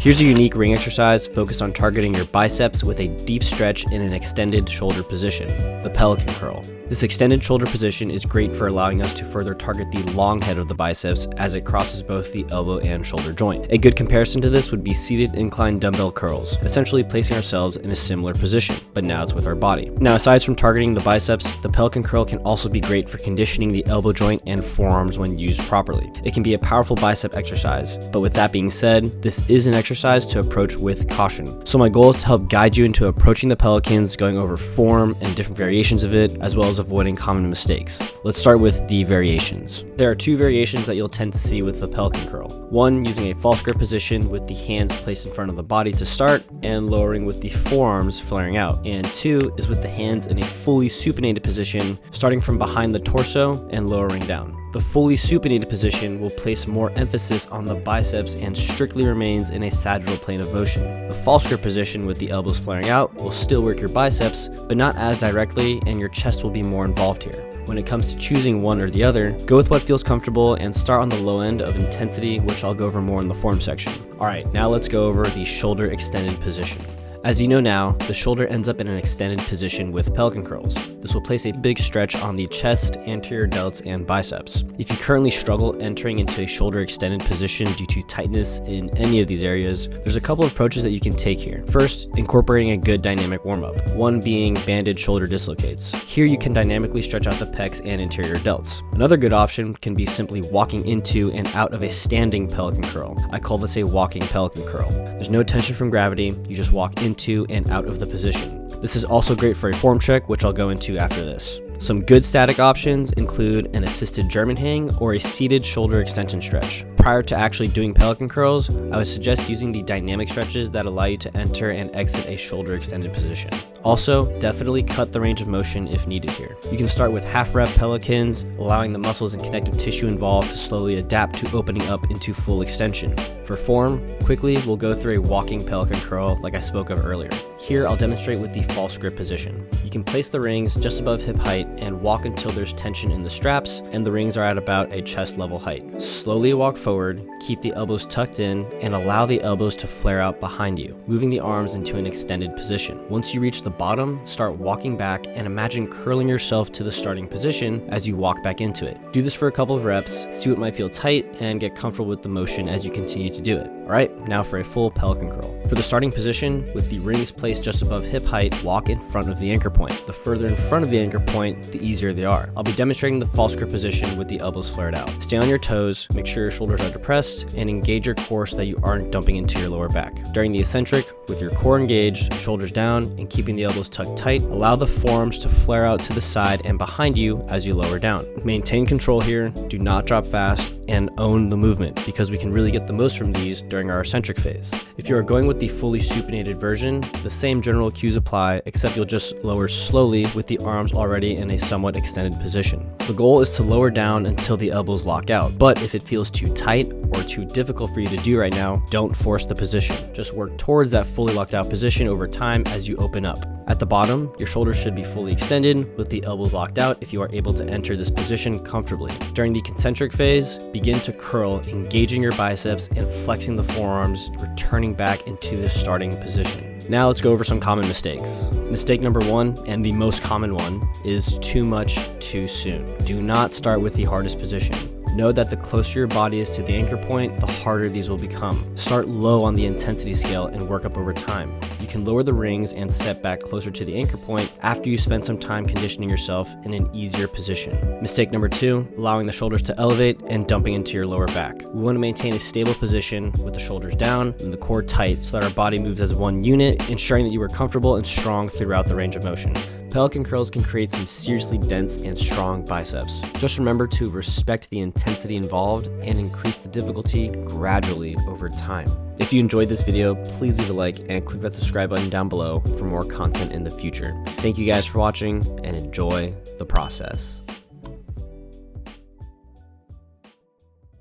Here's a unique ring exercise focused on targeting your biceps with a deep stretch in an extended shoulder position, the Pelican Curl. This extended shoulder position is great for allowing us to further target the long head of the biceps as it crosses both the elbow and shoulder joint. A good comparison to this would be seated incline dumbbell curls, essentially placing ourselves in a similar position, but now it's with our body. Now, aside from targeting the biceps, the Pelican Curl can also be great for conditioning the elbow joint and forearms when used properly. It can be a powerful bicep exercise, but with that being said, this is an exercise to approach with caution. So my goal is to help guide you into approaching the Pelicans, going over form and different variations of it, as well as avoiding common mistakes. Let's start with the variations. There are two variations that you'll tend to see with the Pelican Curl. One, using a false grip position with the hands placed in front of the body to start and lowering with the forearms flaring out. And two is with the hands in a fully supinated position, starting from behind the torso and lowering down. The fully supinated position will place more emphasis on the biceps and strictly remains in a sagittal plane of motion. The false grip position with the elbows flaring out will still work your biceps, but not as directly, and your chest will be more involved here. When it comes to choosing one or the other, go with what feels comfortable and start on the low end of intensity, which I'll go over more in the form section. Alright, now let's go over the shoulder extended position. As you know now, the shoulder ends up in an extended position with Pelican Curls. This will place a big stretch on the chest, anterior delts, and biceps. If you currently struggle entering into a shoulder extended position due to tightness in any of these areas, there's a couple of approaches that you can take here. First, incorporating a good dynamic warm-up, one being banded shoulder dislocates. Here you can dynamically stretch out the pecs and anterior delts. Another good option can be simply walking into and out of a standing Pelican Curl. I call this a walking Pelican Curl. There's no tension from gravity, you just walk into and out of the position. This is also great for a form check, which I'll go into after this. Some good static options include an assisted German hang or a seated shoulder extension stretch. Prior to actually doing Pelican Curls, I would suggest using the dynamic stretches that allow you to enter and exit a shoulder extended position. Also, definitely cut the range of motion if needed here. You can start with half rep Pelicans, allowing the muscles and connective tissue involved to slowly adapt to opening up into full extension. For form, quickly we'll go through a walking Pelican Curl like I spoke of earlier. Here I'll demonstrate with the false grip position. You can place the rings just above hip height and walk until there's tension in the straps and the rings are at about a chest level height. Slowly walk forward, keep the elbows tucked in, and allow the elbows to flare out behind you, moving the arms into an extended position. Once you reach the bottom, start walking back and imagine curling yourself to the starting position as you walk back into it. Do this for a couple of reps, see what might feel tight, and get comfortable with the motion as you continue to do it. Alright, now for a full Pelican Curl. For the starting position, with the rings placed just above hip height, walk in front of the anchor point. The further in front of the anchor point, the easier they are. I'll be demonstrating the false grip position with the elbows flared out. Stay on your toes, make sure your shoulders are depressed, and engage your core so that you aren't dumping into your lower back. During the eccentric, with your core engaged, shoulders down, and keeping the elbows tucked tight, allow the forearms to flare out to the side and behind you as you lower down. Maintain control here, do not drop fast, and own the movement because we can really get the most from these during our eccentric phase. If you are going with the fully supinated version, the same general cues apply, except you'll just lower slowly with the arms already in a somewhat extended position. The goal is to lower down until the elbows lock out, but if it feels too tight or too difficult for you to do right now, don't force the position. Just work towards that fully locked out position over time as you open up. At the bottom, your shoulders should be fully extended with the elbows locked out if you are able to enter this position comfortably. During the concentric phase, begin to curl, engaging your biceps and flexing the forearms, returning back into the starting position. Now let's go over some common mistakes. Mistake number one, and the most common one, is too much too soon. Do not start with the hardest position. Know that the closer your body is to the anchor point, the harder these will become. Start low on the intensity scale and work up over time. You can lower the rings and step back closer to the anchor point after you spend some time conditioning yourself in an easier position. Mistake number two, allowing the shoulders to elevate and dumping into your lower back. We want to maintain a stable position with the shoulders down and the core tight so that our body moves as one unit, ensuring that you are comfortable and strong throughout the range of motion. Pelican curls can create some seriously dense and strong biceps. Just remember to respect the intensity involved and increase the difficulty gradually over time. If you enjoyed this video, please leave a like and click that subscribe button down below for more content in the future. Thank you guys for watching and enjoy the process.